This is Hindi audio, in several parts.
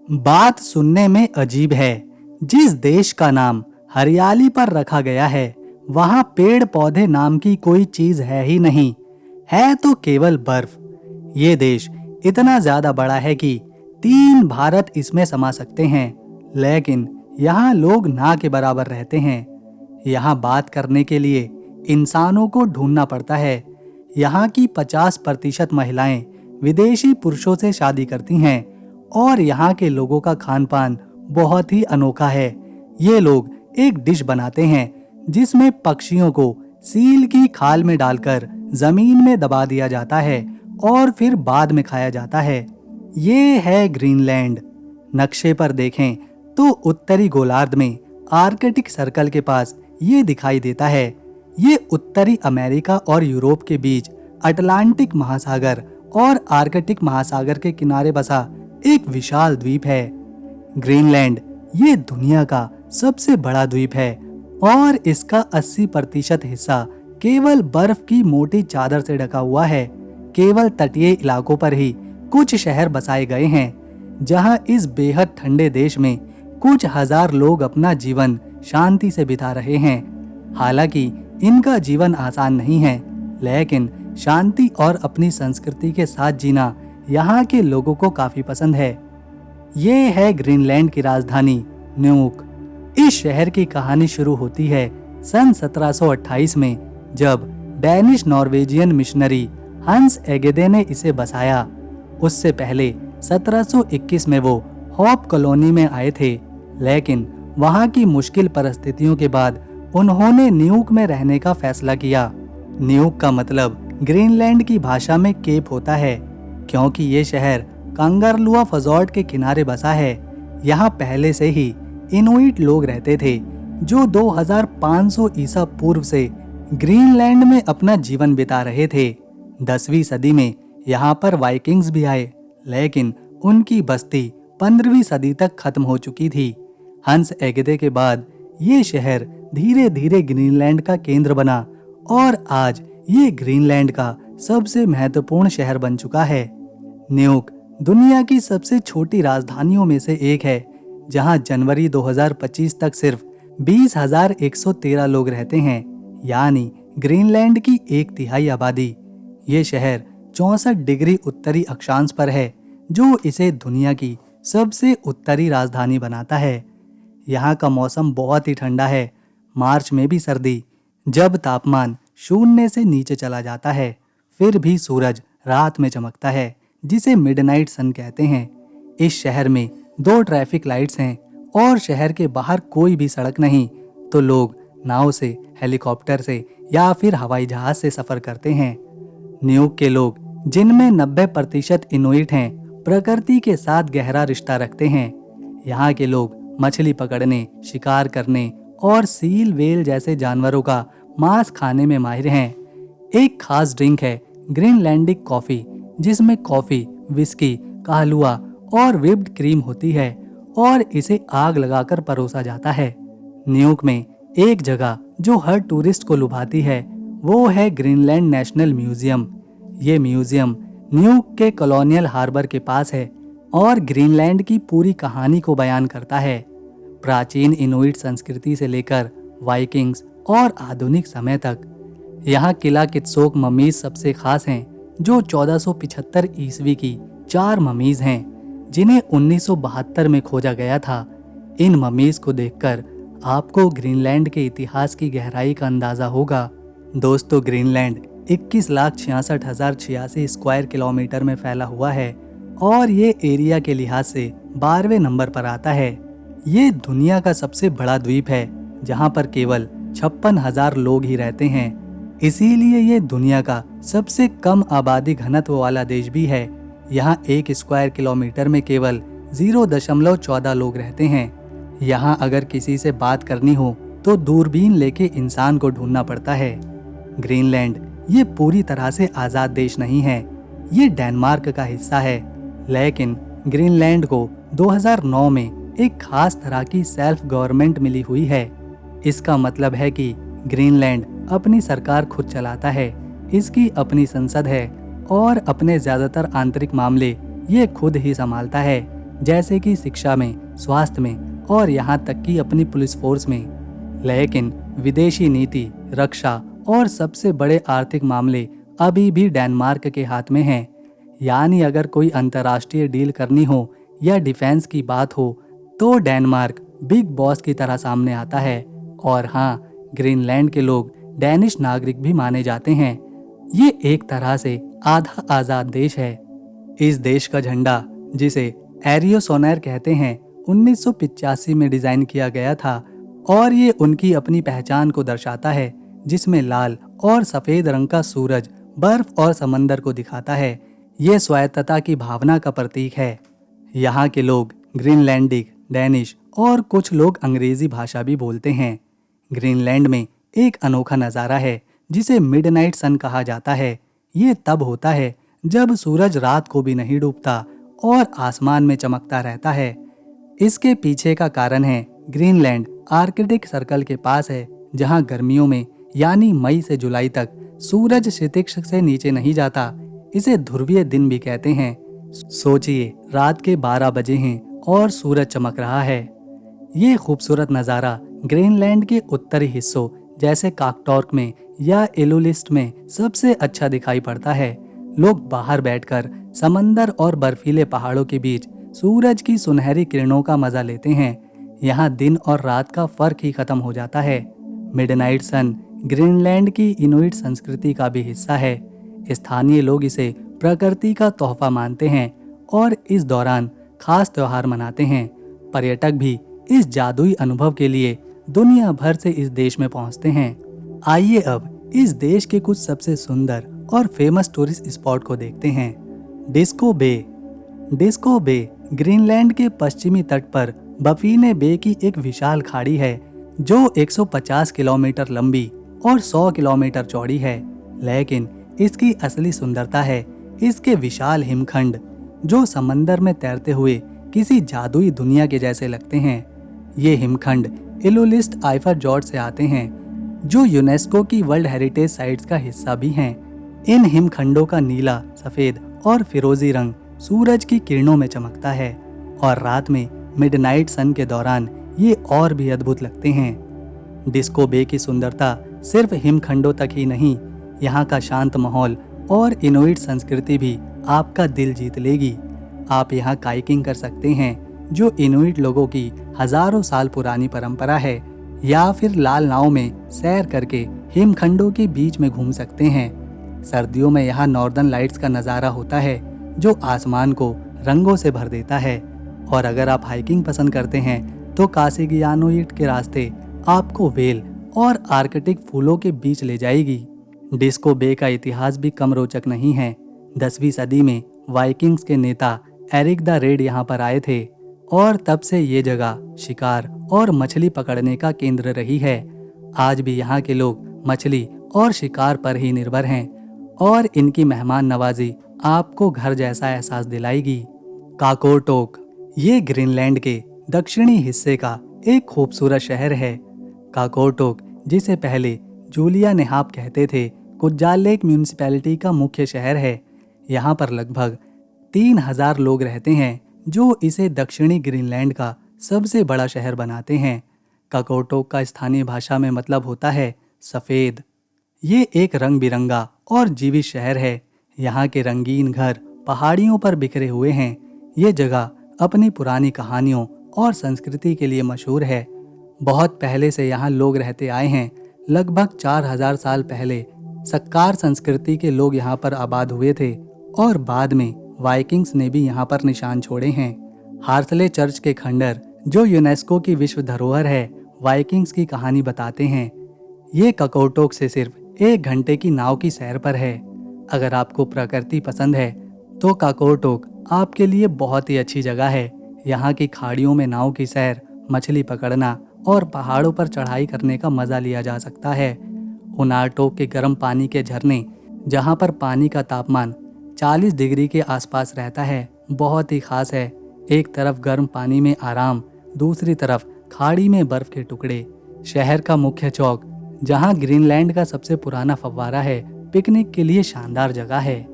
बात सुनने में अजीब है। जिस देश का नाम हरियाली पर रखा गया है, वहां पेड़ पौधे नाम की कोई चीज है ही नहीं, है तो केवल बर्फ। ये देश इतना ज्यादा बड़ा है कि 3 भारत इसमें समा सकते हैं, लेकिन यहाँ लोग ना के बराबर रहते हैं। यहाँ बात करने के लिए इंसानों को ढूंढना पड़ता है। यहाँ की 50% महिलाएं विदेशी पुरुषों से शादी करती हैं और यहाँ के लोगों का खान पान बहुत ही अनोखा है। ये लोग एक डिश बनाते हैं जिसमें पक्षियों को सील की खाल में डालकर जमीन में दबा दिया जाता है और फिर बाद में खाया जाता है। ये है ग्रीनलैंड। नक्शे पर देखें तो उत्तरी गोलार्ध में आर्कटिक सर्कल के पास ये दिखाई देता है। ये उत्तरी अमेरिका और यूरोप के बीच अटलांटिक महासागर और आर्कटिक महासागर के किनारे बसा एक विशाल द्वीप है। ग्रीनलैंड ये दुनिया का सबसे बड़ा द्वीप है और इसका 80% हिस्सा केवल बर्फ की मोटी चादर से ढका हुआ है। केवल तटीय इलाकों पर ही कुछ शहर बसाए गए हैं, जहां इस बेहद ठंडे देश में कुछ हजार लोग अपना जीवन शांति से बिता रहे हैं। हालांकि इनका जीवन आसान नहीं है, लेकिन शांति और अपनी संस्कृति के साथ जीना यहाँ के लोगों को काफी पसंद है। ये है ग्रीनलैंड की राजधानी न्यूक। इस शहर की कहानी शुरू होती है सन 1728 में, जब डैनिश नॉर्वेजियन मिशनरी हंस एगेदे ने इसे बसाया। उससे पहले 1721 में वो हॉप कॉलोनी में आए थे, लेकिन वहाँ की मुश्किल परिस्थितियों के बाद उन्होंने न्यूक में रहने का फैसला किया। न्यूक का मतलब ग्रीनलैंड की भाषा में केप होता है, क्योंकि ये शहर कंगरलुआ फजोर्ड के किनारे बसा है। यहाँ पहले से ही इनुइट लोग रहते थे, जो 2500 ईसा पूर्व से ग्रीनलैंड में अपना जीवन बिता रहे थे। 10वीं सदी में यहाँ पर वाइकिंग्स भी आए, लेकिन उनकी बस्ती 15वीं सदी तक खत्म हो चुकी थी। हंस एगेदे के बाद ये शहर धीरे धीरे ग्रीनलैंड का केंद्र बना और आज ये ग्रीनलैंड का सबसे महत्वपूर्ण शहर बन चुका है। न्यूक दुनिया की सबसे छोटी राजधानियों में से एक है, जहां जनवरी 2025 तक सिर्फ 20,113 लोग रहते हैं, यानी ग्रीनलैंड की 1/3 आबादी। ये शहर 64 डिग्री उत्तरी अक्षांश पर है, जो इसे दुनिया की सबसे उत्तरी राजधानी बनाता है। यहाँ का मौसम बहुत ही ठंडा है, मार्च में भी सर्दी, जब तापमान 0 से नीचे चला जाता है। फिर भी सूरज रात में चमकता है, जिसे मिडनाइट सन कहते हैं। इस शहर में 2 ट्रैफिक लाइट्स हैं और शहर के बाहर कोई भी सड़क नहीं, तो लोग नाव से, हेलीकॉप्टर से या फिर हवाई जहाज से सफर करते हैं। न्यूक के लोग, जिनमें 90% इनुइट हैं, प्रकृति के साथ गहरा रिश्ता रखते हैं। यहाँ के लोग मछली पकड़ने, शिकार करने और सील वेल जैसे जानवरों का मांस खाने में माहिर हैं। एक खास ड्रिंक है ग्रीनलैंडिक कॉफी, जिसमें कॉफी, विस्की, कहलुआ और व्हिप्ड क्रीम होती है और इसे आग लगाकर परोसा जाता है। न्यूक में एक जगह जो हर टूरिस्ट को लुभाती है, वो है ग्रीनलैंड नेशनल म्यूजियम। ये म्यूजियम न्यूक के कॉलोनियल हार्बर के पास है और ग्रीनलैंड की पूरी कहानी को बयान करता है, प्राचीन इनुइट संस्कृति से लेकर वाइकिंग्स और आधुनिक समय तक। यहाँ किला कित्सोक ममीज सबसे खास हैं, जो 1475 ईस्वी की 4 ममीज हैं, जिन्हें 1972 में खोजा गया था। इन ममीज को देखकर आपको ग्रीनलैंड के इतिहास की गहराई का अंदाजा होगा। दोस्तों, ग्रीनलैंड 21,66,086 स्क्वायर किलोमीटर में फैला हुआ है और ये एरिया के लिहाज से 12वें नंबर पर आता है। ये दुनिया का सबसे बड़ा द्वीप है, जहाँ पर केवल 56,000 लोग ही रहते हैं। इसीलिए ये दुनिया का सबसे कम आबादी घनत्व वाला देश भी है। यहाँ 1 स्क्वायर किलोमीटर में केवल 0.14 लोग रहते हैं। यहाँ अगर किसी से बात करनी हो तो दूरबीन लेके इंसान को ढूंढना पड़ता है। ग्रीनलैंड ये पूरी तरह से आज़ाद देश नहीं है, ये डेनमार्क का हिस्सा है, लेकिन ग्रीनलैंड को 2009 में एक खास तरह की सेल्फ गवर्नमेंट मिली हुई है। इसका मतलब है कि ग्रीनलैंड अपनी सरकार खुद चलाता है, इसकी अपनी संसद है और अपने ज्यादातर आंतरिक मामले ये खुद ही संभालता है। जैसे कि शिक्षा में, स्वास्थ्य में और यहाँ तक कि अपनी पुलिस फोर्स में। लेकिन विदेशी नीति, रक्षा और सबसे बड़े आर्थिक मामले अभी भी डेनमार्क के हाथ में हैं। यानी अगर कोई अंतर्राष्ट्रीय डील करनी हो या डिफेंस की बात हो तो डेनमार्क बिग बॉस की तरह सामने आता है। और हाँ, ग्रीनलैंड के लोग डैनिश नागरिक भी माने जाते हैं। ये एक तरह से आधा आज़ाद देश है। इस देश का झंडा, जिसे एरियोसोनेर कहते हैं, 1985 में डिजाइन किया गया था और ये उनकी अपनी पहचान को दर्शाता है, जिसमें लाल और सफेद रंग का सूरज बर्फ और समंदर को दिखाता है। ये स्वायत्तता की भावना का प्रतीक है। यहाँ के लोग ग्रीनलैंडिक, डैनिश और कुछ लोग अंग्रेजी भाषा भी बोलते हैं। ग्रीनलैंड में एक अनोखा नज़ारा है जिसे मिडनाइट सन कहा जाता है। ये तब होता है जब सूरज रात को भी नहीं डूबता और आसमान में चमकता रहता है। इसके पीछे का कारण है ग्रीनलैंड आर्कटिक सर्कल के पास है, जहाँ गर्मियों में यानी मई से जुलाई तक सूरज क्षितिज से नीचे नहीं जाता। इसे ध्रुवीय दिन भी कहते हैं। सोचिए, रात के 12 बजे हैं और सूरज चमक रहा है। ये खूबसूरत नज़ारा ग्रीनलैंड के उत्तरी हिस्सों जैसे काकटॉर्क में या इलुलिस्ट में सबसे अच्छा दिखाई पड़ता है। लोग बाहर बैठकर समंदर और बर्फीले पहाड़ों के बीच सूरज की सुनहरी किरणों का मजा लेते हैं। यहाँ दिन और रात का फर्क ही खत्म हो जाता है। मिडनाइट सन ग्रीनलैंड की इनुइट संस्कृति का भी हिस्सा है। स्थानीय लोग इसे प्रकृति का तोहफा मानते हैं और इस दौरान खास त्योहार मनाते हैं। पर्यटक भी इस जादुई अनुभव के लिए दुनिया भर से इस देश में पहुंचते हैं। आइए अब इस देश के कुछ सबसे सुंदर और फेमस टूरिस्ट स्पॉट को देखते हैं। डिस्को बे। डिस्को बे ग्रीनलैंड के पश्चिमी तट पर बफीने बे की एक विशाल खाड़ी है जो 150 किलोमीटर लंबी और 100 किलोमीटर चौड़ी है। लेकिन इसकी असली सुंदरता है इसके विशाल हिमखंड, जो समंदर में तैरते हुए किसी जादुई दुनिया के जैसे लगते हैं। ये हिमखंड इलुलिस्ट आइफरजॉर्ड से आते हैं, जो यूनेस्को की वर्ल्ड हेरिटेज साइट्स का हिस्सा भी हैं। इन हिमखंडों का नीला, सफेद और फिरोजी रंग सूरज की किरणों में चमकता है और रात में मिडनाइट सन के दौरान ये और भी अद्भुत लगते हैं। डिस्को बे की सुंदरता सिर्फ हिमखंडों तक ही नहीं, यहाँ का शांत माहौल और इनुइट संस्कृति भी आपका दिल जीत लेगी। आप यहाँ काइकिंग कर सकते हैं, जो इनुइट लोगों की हजारों साल पुरानी परंपरा है, या फिर लाल नाव में सैर करके हिमखंडों के बीच में घूम सकते हैं। सर्दियों में यहाँ नॉर्दर्न लाइट्स का नज़ारा होता है, जो आसमान को रंगों से भर देता है। और अगर आप हाइकिंग पसंद करते हैं तो कासिगियानुइट के रास्ते आपको वेल और आर्कटिक फूलों के बीच ले जाएगी। डिस्को बे का इतिहास भी कम रोचक नहीं है। 10वीं सदी में वाइकिंग्स के नेता एरिक द रेड यहाँ पर आए थे और तब से ये जगह शिकार और मछली पकड़ने का केंद्र रही है। आज भी यहाँ के लोग मछली और शिकार पर ही निर्भर हैं और इनकी मेहमान नवाजी आपको घर जैसा एहसास दिलाएगी। काकोरटोक ये ग्रीनलैंड के दक्षिणी हिस्से का एक खूबसूरत शहर है। काकोरटोक, जिसे पहले जूलिया नेहाप कहते थे, कुज्जाल लेक म्यूनिसिपैलिटी का मुख्य शहर है। यहाँ पर लगभग 3000 लोग रहते हैं, जो इसे दक्षिणी ग्रीनलैंड का सबसे बड़ा शहर बनाते हैं। काकोरटोक का स्थानीय भाषा में मतलब होता है सफ़ेद। ये एक रंग बिरंगा और जीवित शहर है। यहाँ के रंगीन घर पहाड़ियों पर बिखरे हुए हैं। ये जगह अपनी पुरानी कहानियों और संस्कृति के लिए मशहूर है। बहुत पहले से यहाँ लोग रहते आए हैं। लगभग 4000 साल पहले सक्कार संस्कृति के लोग यहाँ पर आबाद हुए थे और बाद में वाइकिंग्स ने भी यहाँ पर निशान छोड़े हैं। हार्थले चर्च के खंडर, जो यूनेस्को की विश्व धरोहर है, वाइकिंग्स की कहानी बताते हैं। ये काकोरटोक से सिर्फ 1 घंटे की नाव की सैर पर है। अगर आपको प्रकृति पसंद है तो काकोरटोक आपके लिए बहुत ही अच्छी जगह है। यहाँ की खाड़ियों में नाव की सैर, मछली पकड़ना और पहाड़ों पर चढ़ाई करने का मजा लिया जा सकता है। उनारटोक के गर्म पानी के झरने, जहाँ पर पानी का तापमान 40 डिग्री के आसपास रहता है, बहुत ही खास है। एक तरफ गर्म पानी में आराम, दूसरी तरफ खाड़ी में बर्फ के टुकड़े। शहर का मुख्य चौक, जहाँ ग्रीनलैंड का सबसे पुराना फव्वारा है, पिकनिक के लिए शानदार जगह है।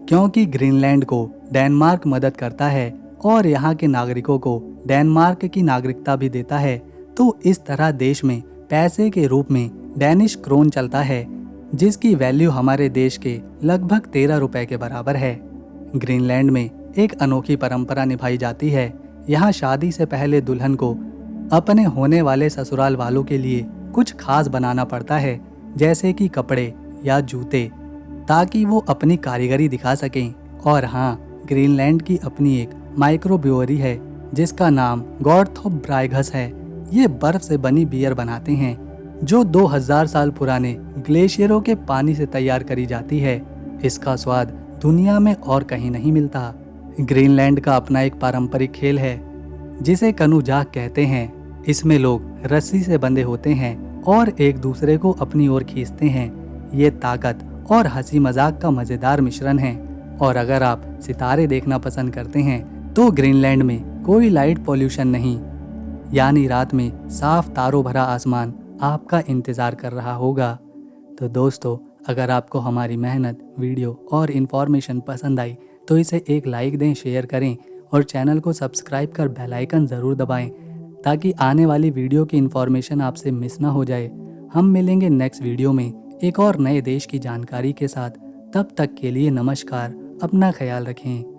क्योंकि ग्रीनलैंड को डेनमार्क मदद करता है और यहाँ के नागरिकों को डेनमार्क की नागरिकता भी देता है। तो इस तरह देश में पैसे के रूप में डेनिश क्रोन चलता है, जिसकी वैल्यू हमारे देश के लगभग 13 रुपए के बराबर है। ग्रीनलैंड में एक अनोखी परंपरा निभाई जाती है। यहाँ शादी से पहले दुल्हन को अपने होने वाले ससुराल वालों के लिए कुछ खास बनाना पड़ता है, जैसे कि कपड़े या जूते, ताकि वो अपनी कारीगरी दिखा सकें। और हाँ, ग्रीनलैंड की अपनी एक माइक्रो ब्रूअरी है जिसका नाम गॉर्थोप ब्राइघस है। ये बर्फ से बनी बियर बनाते हैं जो 2000 साल पुराने ग्लेशियरों के पानी से तैयार करी जाती है। इसका स्वाद दुनिया में और कहीं नहीं मिलता। ग्रीनलैंड का अपना एक पारंपरिक खेल है जिसे कनूजाक कहते हैं। इसमें लोग रस्सी से बंधे होते हैं और एक दूसरे को अपनी ओर खींचते हैं। ये ताकत और हंसी मजाक का मजेदार मिश्रण है। और अगर आप सितारे देखना पसंद करते हैं तो ग्रीनलैंड में कोई लाइट पॉल्यूशन नहीं, यानी रात में साफ तारों भरा आसमान आपका इंतजार कर रहा होगा। तो दोस्तों, अगर आपको हमारी मेहनत, वीडियो और इन्फॉर्मेशन पसंद आई तो इसे एक लाइक दें, शेयर करें और चैनल को सब्सक्राइब कर बेल आइकन ज़रूर दबाएं ताकि आने वाली वीडियो की इन्फॉर्मेशन आपसे मिस ना हो जाए। हम मिलेंगे नेक्स्ट वीडियो में एक और नए देश की जानकारी के साथ। तब तक के लिए नमस्कार, अपना ख्याल रखें।